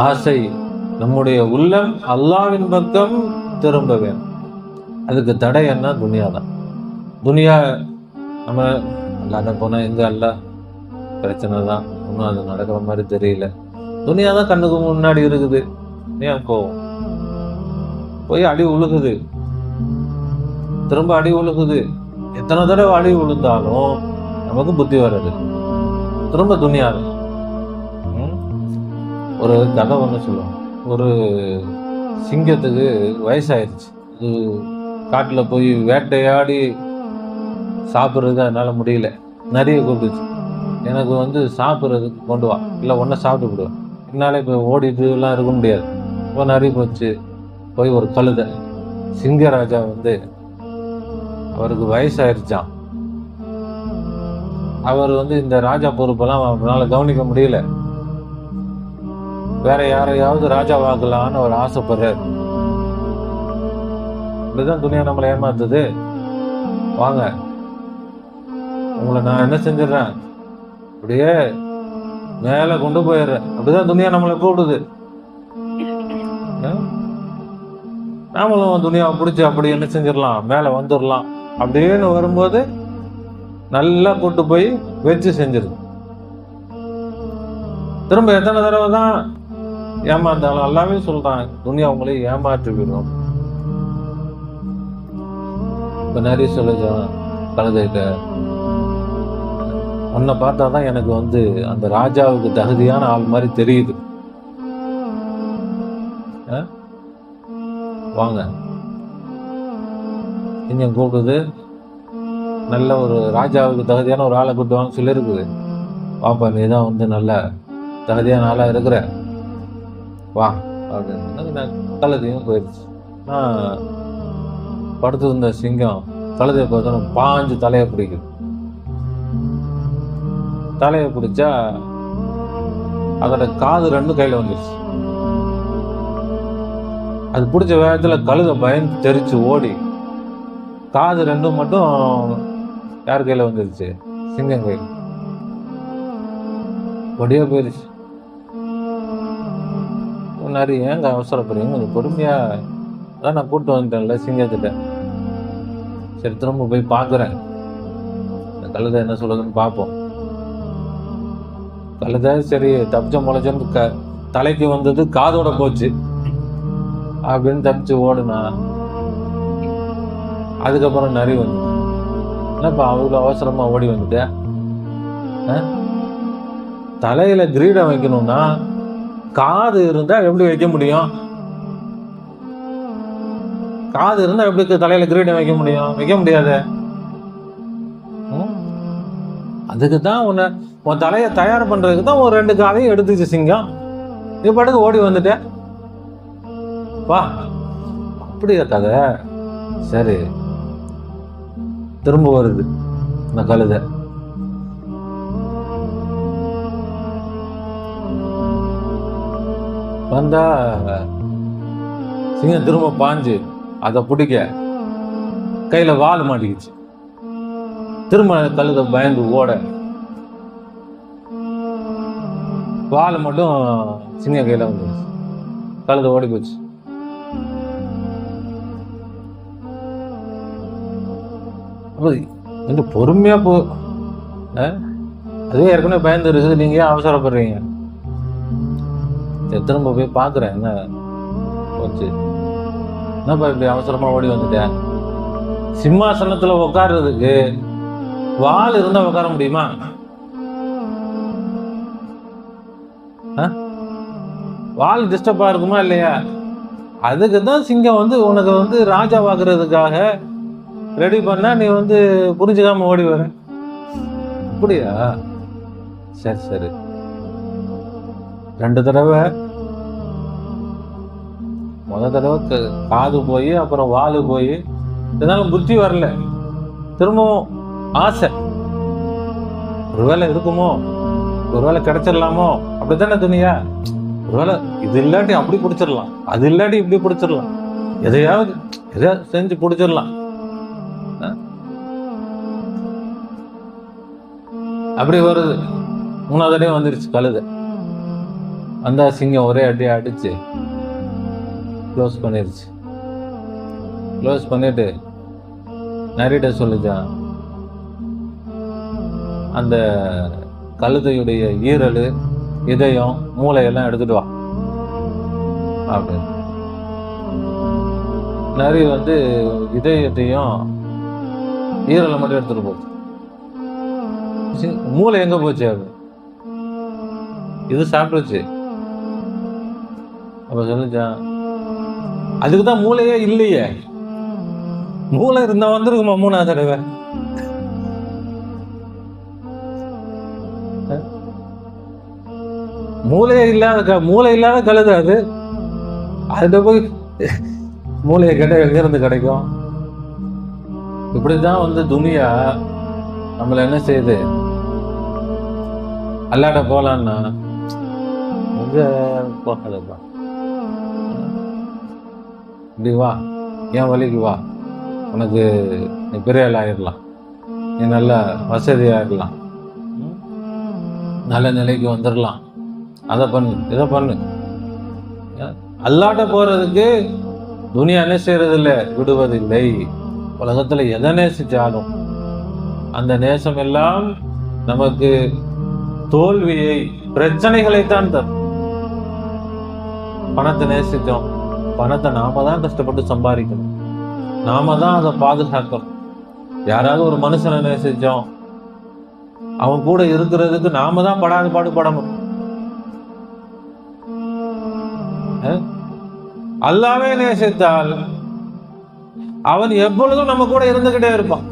ஆசை, நம்முடைய உள்ளம் அல்லாஹ்வின் பக்கம் திரும்ப வேண்டும். அதுக்கு தடை என்ன? துனியா தான். துனியா நம்ம அல்லாஹ்ட்ட போனால் எங்கே அல்லாஹ், பிரச்சனை தான், ஒன்றும் அது நடக்கிற மாதிரி தெரியல. துனியா தான் கண்ணுக்கு முன்னாடி இருக்குது. ஏன் கோவம்? போய் அடி உழுகுது, திரும்ப அடி உழுகுது. எத்தனை தடவை அடி விழுந்தாலும் நமக்கு புத்தி வர்றது திரும்ப துனியா. ஒரு கதை ஒன்று சொல்லுவோம். ஒரு சிங்கத்துக்கு வயசாயிருச்சு. அது காட்டில் போய் வேட்டையாடி சாப்பிட்றது அதனால் முடியல. நிறைய கூப்பிடுச்சு, எனக்கு சாப்பிட்றதுக்கு கொண்டு வா, இல்லை ஒன்றை சாப்பிட்டு விடுவேன். என்னால் இப்போ ஓடிட்டுலாம் இருக்க முடியாது. இப்போ நிறைய போச்சு. போய் ஒரு கழுதை, சிங்கராஜா அவருக்கு வயசாயிருச்சான். அவர் இந்த ராஜா பொறுப்பெல்லாம் அவரால் கவனிக்க முடியல. வேற யாரையாவது ராஜாவாக்கலான்னு அவர் ஆசைப்படுறாரு. இப்படிதான் துணியா நம்மளை ஏமாத்துது. வாங்க, உங்களை நான் என்ன செஞ்சிடறேன், அப்படியே மேல கொண்டு போயிடுறேன். அப்படிதான் துணியா நம்மளை கூப்பிடுது. நாமளும் துணியாவை பிடிச்சி அப்படி என்ன செஞ்சிடலாம், மேல வந்துடலாம் அப்படின்னு வரும்போது நல்லா கூட்டு போய் வச்சு செஞ்சிருது. திரும்ப எத்தனை தடவை தான் ஏமாந்தாலும் எல்லாமே சொல்றாங்க, துணியா உங்களே ஏமாற்றி விடும். இப்ப நிறைய சொல்லுச்சா கழுதைட்ட, உன்னை பார்த்தாதான் எனக்கு அந்த ராஜாவுக்கு தகுதியான ஆள் மாதிரி தெரியுது. வாங்க, சிங்கம் கூப்பிடுது, நல்ல ஒரு ராஜாவுக்கு தகுதியான ஒரு ஆளை கூட்டுவாங்க சொல்லி இருக்குது. பாப்பா, நீ தான் நல்ல தகுதியான ஆளா இருக்கிற, வா அப்படின்னு. கழுதையும் போயிடுச்சு. நான் படுத்து இருந்த சிங்கம் கழுதையை பார்த்தோம், பாஞ்சு தலையை பிடிக்குது. தலையை பிடிச்சா அதோட காது ரெண்டும் கையில வந்துருச்சு. அது பிடிச்ச வேகத்துல கழுதை பயந்து தெரிச்சு ஓடி, காது ரெண்டும் மட்டும் யார் கையில வந்துருச்சு? சிங்கம் கையில். ஒடியா போயிருச்சு. நிறைய ஏங்க அவசரப்படுறீங்க, கொஞ்சம் பொறுமையா, அதான் நான் கூப்பிட்டு வந்துட்டேன்ல சிங்கத்திட்ட. சரி, திரும்ப போய் பார்க்குறேன், இந்த கழுதை என்ன சொல்லுதுன்னு பார்ப்போம். கழுதை சரி தப்பிச்ச முளைச்சோன்னு தலைக்கு வந்தது காதோட போச்சு அப்படின்னு தப்பிச்சு ஓடுனா. அதுக்கப்புறம் நிறைய வந்து, என்னப்பா அவ்வளோ அவசரமா ஓடி வந்துட்டேன்? தலையில கிரீடம் வைக்கணும்னா காது இருந்தா எப்படி வைக்க முடியும்? காது இருந்தா எப்படி தலையில கிரீடம் வைக்க முடியும்? வைக்க முடியாது. அதுக்கு தான் உன் தலையை தயார் பண்றதுக்கு தான் ஒரு 2 காதையும் எடுத்துச்சு சிங்கம். நீ பாட்டுக்கு ஓடி வந்துட்ட. வா, அப்படியா கதை? சரி, திரும்ப வருது இந்த கழுதை. வந்தா சிங்கம் திரும்ப பாஞ்சு அதை பிடிக்க கையில வால் மாட்டிக்கிச்சு. திரும்ப கழுதை பயந்து ஓட, வால் மட்டும் சிங்கம் கையில வந்துருச்சு. கழுதை ஓடி போச்சு. கொஞ்சம் பொறுமையா போ, அதுவே ஏற்கனவே பயந்து இருக்குது, நீங்க ஏன் அவசரப்படுறீங்க? திரும்ப போய் பாக்குறேன், என்ன போச்சு, என்னப்பா இப்படி அவசரமா ஓடி வந்துட்டேன்? சிம்மாசனத்துல உட்கார்றதுக்கு வால் இருந்தா உட்கார முடியுமா? வால் டிஸ்டர்பா இருக்குமா இல்லையா? அதுக்குதான் சிங்கம் உனக்கு ராஜா வாக்குறதுக்காக ரெடி பண்ணா, நீ புரிஞ்சுக்காம ஓடி வர. அப்படியா? சரி சரி. 2 தடவை, முத தடவை காது போய் அப்புறம் வாலு போய், இதனால புத்தி வரல. திரும்பவும் ஆசை, ஒருவேளை இருக்குமோ, ஒருவேளை கிடைச்சிடலாமோ, அப்படித்தானே துணியா? ஒருவேளை இது இல்லாட்டி அப்படி பிடிச்சிடலாம், அது இல்லாட்டி இப்படி பிடிச்சிடலாம், எதையாவது செஞ்சு பிடிச்சிடலாம். அப்படி வருது. 3வது தடவை வந்துருச்சு கழுதை. அந்த சிங்கம் ஒரே அடி அடிச்சு க்ளோஸ் பண்ணிருச்சு. க்ளோஸ் பண்ணிட்டு நரிட்ட சொல்லிச்சான், அந்த கழுதையுடைய ஈரல், இதயம், மூளையெல்லாம் எடுத்துட்டு வா அப்படின்னு. நரி வந்து இதயத்தையும் ஈரலை மட்டும் எடுத்துட்டு போகுது. மூளை எங்க போச்சு? அது இது சாப்பிடுச்சு. அப்ப சொல்லிச்சான், அதுக்குதான் மூளையே இல்லையே, மூளை இருந்தா வந்துருக்குமா 3வது தடவை? மூளை இல்லாத கழுது அது. அதுல போய் மூளையை கேட்ட எங்க இருந்து கிடைக்கும்? இப்படிதான் வந்து துனியா நம்மள என்ன செய்யுது? அல்லாட்ட போலான்னா எங்க போகாதப்பா, இப்படி வா, என் வழிக்கு வா, உனக்கு நீ பெரிய ஆள் ஆயிடலாம், நீ நல்ல வசதியாயிடலாம், நல்ல நிலைக்கு வந்துடலாம், அதை பண்ணு இதை பண்ணு. அல்லாட்ட போறதுக்கு துனியா என்ன செய்யறதில்லை, விடுவதில்லை. உலகத்துல எதை நேசிச்சாலும் அந்த நேசம் எல்லாம் நமக்கு தோல்வியை, பிரச்சனைகளைத்தான் தரும். பணத்தை நேசித்தோம், பணத்தை நாம தான் கஷ்டப்பட்டு சம்பாதிக்கணும், நாம தான் அதை பாதுகாக்கணும். யாராவது ஒரு மனுஷனை நேசிச்சோம், அவன் கூட இருக்கிறதுக்கு நாம தான் படாத பாடுபடணும். அல்லாஹ்வை நேசித்தால் அவன் எப்பொழுதும் நம்ம கூட இருந்துகிட்டே இருப்பான்.